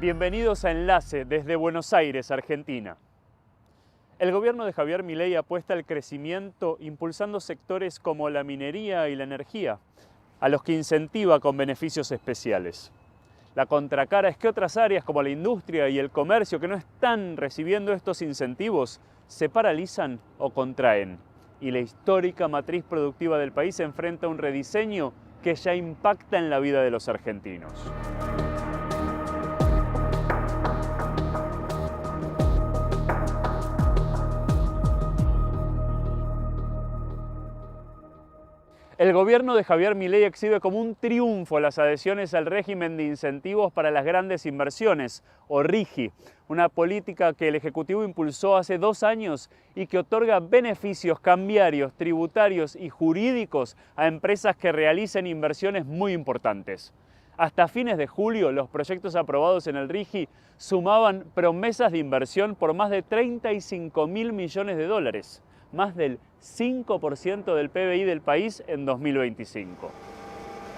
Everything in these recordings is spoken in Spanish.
Bienvenidos a Enlace desde Buenos Aires, Argentina. El gobierno de Javier Milei apuesta al crecimiento impulsando sectores como la minería y la energía, a los que incentiva con beneficios especiales. La contracara es que otras áreas como la industria y el comercio que no están recibiendo estos incentivos se paralizan o contraen. Y la histórica matriz productiva del país enfrenta un rediseño que ya impacta en la vida de los argentinos. El gobierno de Javier Milei exhibe como un triunfo las adhesiones al régimen de incentivos para las grandes inversiones, o RIGI, una política que el Ejecutivo impulsó hace 2 años y que otorga beneficios cambiarios, tributarios y jurídicos a empresas que realicen inversiones muy importantes. Hasta fines de julio, los proyectos aprobados en el RIGI sumaban promesas de inversión por más de 35.000 millones de dólares. Más del 5% del PBI del país en 2025.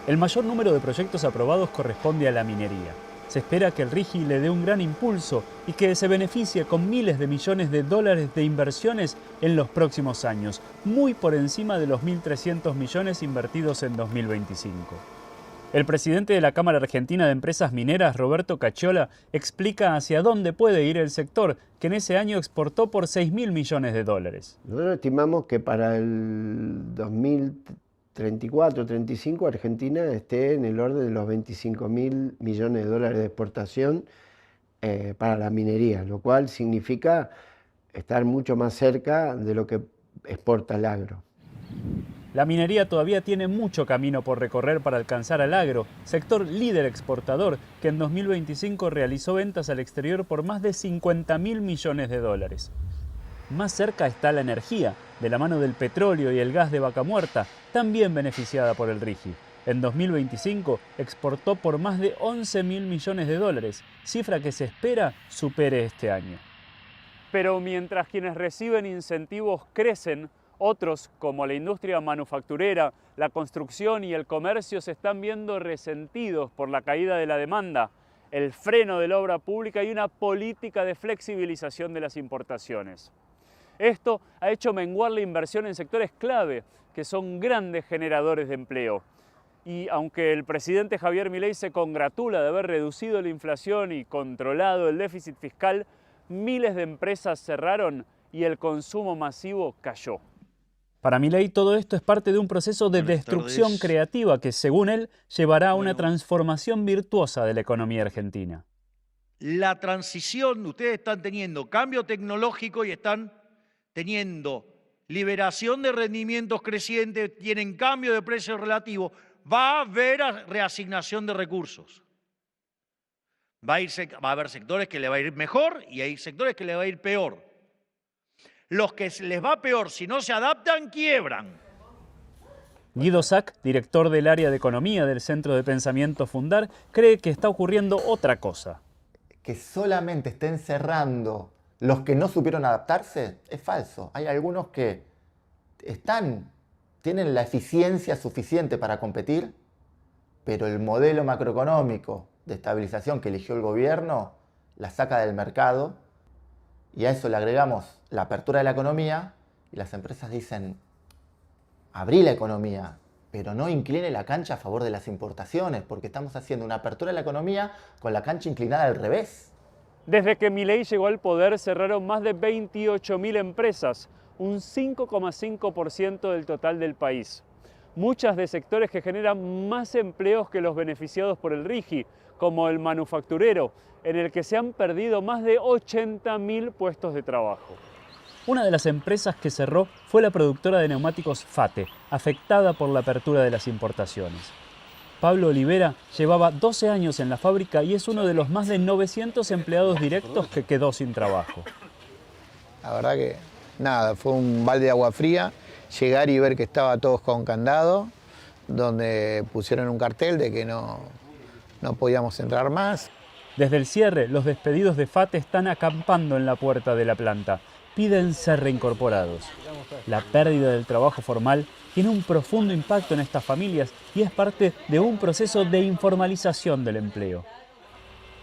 El mayor número de proyectos aprobados corresponde a la minería. Se espera que el RIGI le dé un gran impulso y que se beneficie con miles de millones de dólares de inversiones en los próximos años, muy por encima de los 1.300 millones invertidos en 2025. El presidente de la Cámara Argentina de Empresas Mineras, Roberto Cacciola, explica hacia dónde puede ir el sector, que en ese año exportó por 6.000 millones de dólares. Nosotros estimamos que para el 2034-35 Argentina esté en el orden de los 25.000 millones de dólares de exportación para la minería, lo cual significa estar mucho más cerca de lo que exporta el agro. La minería todavía tiene mucho camino por recorrer para alcanzar al agro, sector líder exportador que en 2025 realizó ventas al exterior por más de 50.000 millones de dólares. Más cerca está la energía, de la mano del petróleo y el gas de Vaca Muerta, también beneficiada por el RIGI. En 2025 exportó por más de 11.000 millones de dólares, cifra que se espera supere este año. Pero mientras quienes reciben incentivos crecen, otros, como la industria manufacturera, la construcción y el comercio, se están viendo resentidos por la caída de la demanda, el freno de la obra pública y una política de flexibilización de las importaciones. Esto ha hecho menguar la inversión en sectores clave, que son grandes generadores de empleo. Y aunque el presidente Javier Milei se congratula de haber reducido la inflación y controlado el déficit fiscal, miles de empresas cerraron y el consumo masivo cayó. Para Milei todo esto es parte de un proceso de destrucción creativa que, según él, llevará a una transformación virtuosa de la economía argentina. La transición, ustedes están teniendo cambio tecnológico y están teniendo liberación de rendimientos crecientes, tienen cambio de precio relativo, va a haber reasignación de recursos. Va a haber sectores que le va a ir mejor y hay sectores que le va a ir peor. Los que les va peor, si no se adaptan, quiebran. Guido Sack, director del área de economía del Centro de Pensamiento Fundar, cree que está ocurriendo otra cosa. Que solamente estén cerrando los que no supieron adaptarse es falso. Hay algunos que tienen la eficiencia suficiente para competir, pero el modelo macroeconómico de estabilización que eligió el gobierno la saca del mercado. Y a eso le agregamos la apertura de la economía y las empresas dicen, abrí la economía, pero no incline la cancha a favor de las importaciones, porque estamos haciendo una apertura de la economía con la cancha inclinada al revés. Desde que Milei llegó al poder cerraron más de 28.000 empresas, un 5,5% del total del país. Muchas de sectores que generan más empleos que los beneficiados por el RIGI, como el manufacturero, en el que se han perdido más de 80.000 puestos de trabajo. Una de las empresas que cerró fue la productora de neumáticos FATE, afectada por la apertura de las importaciones. Pablo Olivera llevaba 12 años en la fábrica y es uno de los más de 900 empleados directos que quedó sin trabajo. La verdad que nada, fue un balde de agua fría, llegar y ver que estaba todos con candado, donde pusieron un cartel de que no podíamos entrar más. Desde el cierre, los despedidos de FATE están acampando en la puerta de la planta. Piden ser reincorporados. La pérdida del trabajo formal tiene un profundo impacto en estas familias y es parte de un proceso de informalización del empleo.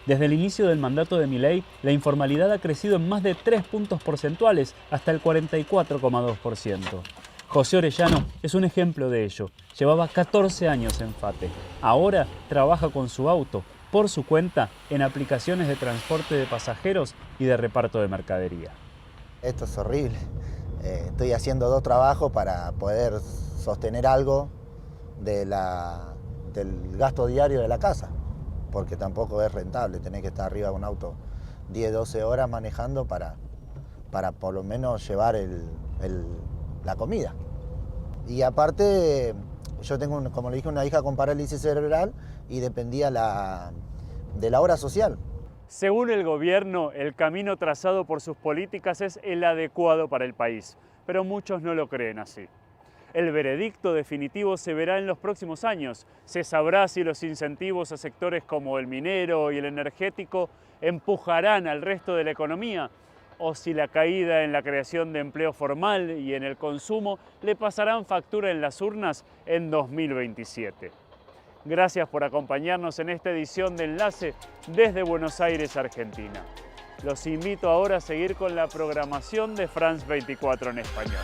Desde el inicio del mandato de Milei, la informalidad ha crecido en más de 3 puntos porcentuales, hasta el 44,2%. José Orellano es un ejemplo de ello. Llevaba 14 años en FATE. Ahora trabaja con su auto, por su cuenta, en aplicaciones de transporte de pasajeros y de reparto de mercadería. Esto es horrible. Estoy haciendo 2 trabajos para poder sostener algo del gasto diario de la casa, porque tampoco es rentable tener que estar arriba de un auto 10, 12 horas manejando para por lo menos llevar la comida. Y aparte, yo tengo, como le dije, una hija con parálisis cerebral y dependía de la obra social. Según el gobierno, el camino trazado por sus políticas es el adecuado para el país, pero muchos no lo creen así. El veredicto definitivo se verá en los próximos años. Se sabrá si los incentivos a sectores como el minero y el energético empujarán al resto de la economía, o si la caída en la creación de empleo formal y en el consumo le pasarán factura en las urnas en 2027. Gracias por acompañarnos en esta edición de Enlace desde Buenos Aires, Argentina. Los invito ahora a seguir con la programación de France 24 en español.